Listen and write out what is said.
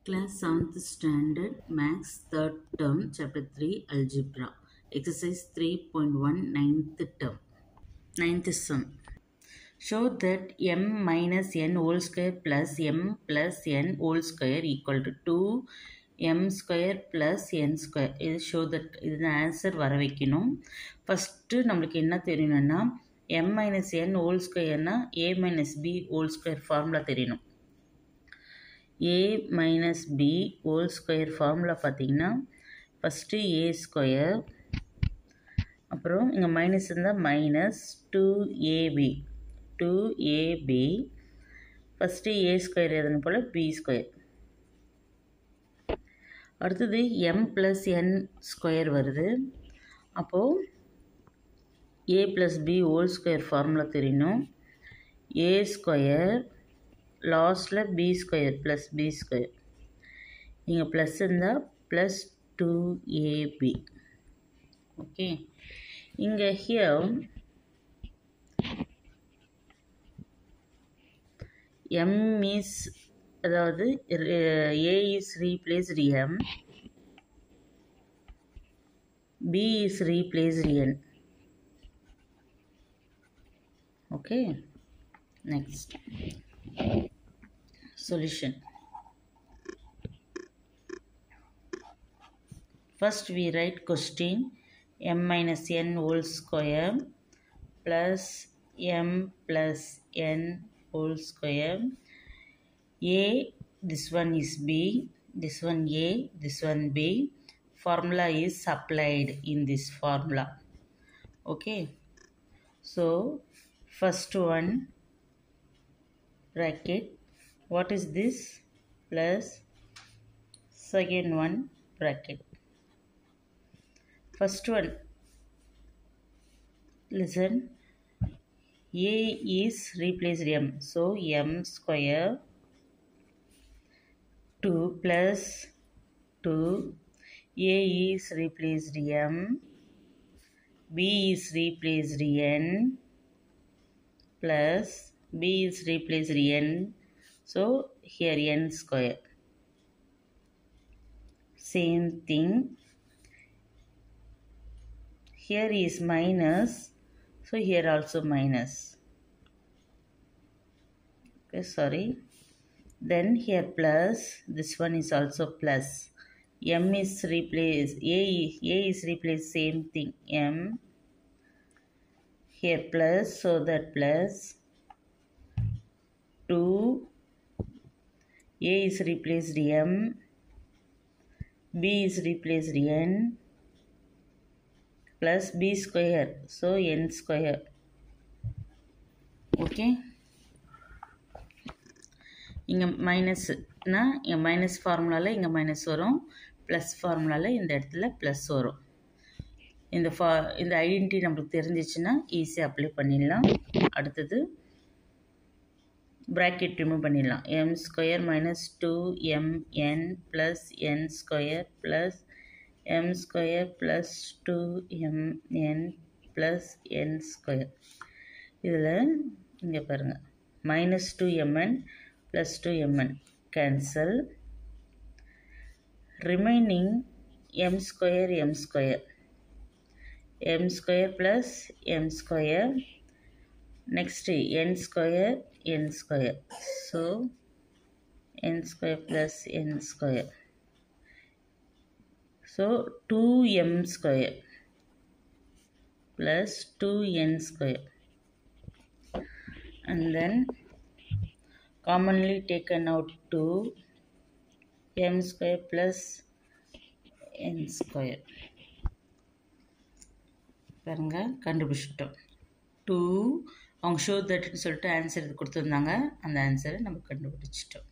Class 7th Standard Maths 3rd Term Chapter 3 Algebra Exercise 3.1 9th Term 9th Sum. Show that m minus n whole square plus m plus n whole square equal to 2m square plus n square. இது show that இது answer வர வைக்கணும். First நம்மளுக்கு என்ன தெரியணும்னா m minus n whole squareனா a minus b whole square formula தெரியணும். a minus b whole square formula பார்த்தீங்கன்னா first a square, அப்புறம் இங்கே மைனஸ் இருந்தால் minus 2ab first a square எதுன்னு போல் b ஸ்கொயர். அடுத்தது m ப்ளஸ் n ஸ்கொயர் வருது. அப்போது a plus b whole square formula தெரியணும். a ஸ்கொயர் லாஸ்ட்டில் b square plus b square, இங்கே ப்ளஸ் இருந்தால் ப்ளஸ் 2ab. ஓகே, இங்கே ஹியர் m இஸ், அதாவது a is replaced m, b is replaced n. Okay, next solution. First we write question m minus n whole square plus m plus n whole square. A, this one is b, this one a, this one b. Formula is supplied in this formula. Okay, so first one bracket, what is this, plus second one bracket. First one, listen, a is replaced m, so m square 2 plus 2, a is replaced m, b is replaced n, plus b is replaced n, so here n square. Same thing, here is minus, so here also minus. Okay, sorry. Then here plus, this one is also plus. M is replaced, a is replaced, same thing, m. Here plus, so that plus 2, a is replaced m, b is replaced n, plus b square, so n square. Okay, இங்கே மைனஸ்னா இங்கே minus ஃபார்முலாவில் இங்கே minus வரும், plus ஃபார்முலாவில் இந்த இடத்துல plus வரும். இந்த ஐடென்டிட்டி நம்மளுக்கு தெரிஞ்சிச்சுன்னா ஈஸியாக அப்ளை பண்ணிடலாம். அடுத்தது bracket ரிமூவ் பண்ணிடலாம். m square minus 2mn plus n square plus m square plus 2mn plus n square. இதில் இங்கே பாருங்கள், minus 2mn plus 2mn cancel, remaining m square m square, m square plus m square, next n square n square, so n square plus n square, so 2m square plus 2n square, and then commonly taken out 2m square plus n square. பாருங்க, கண்டுபிடிச்சிட்டோம். 2 அவங்க show தட்னு சொல்லிட்டு answer இது கொடுத்துருந்தாங்க, அந்த ஆன்சரை நம்ம கண்டுபிடிச்சிட்டோம்.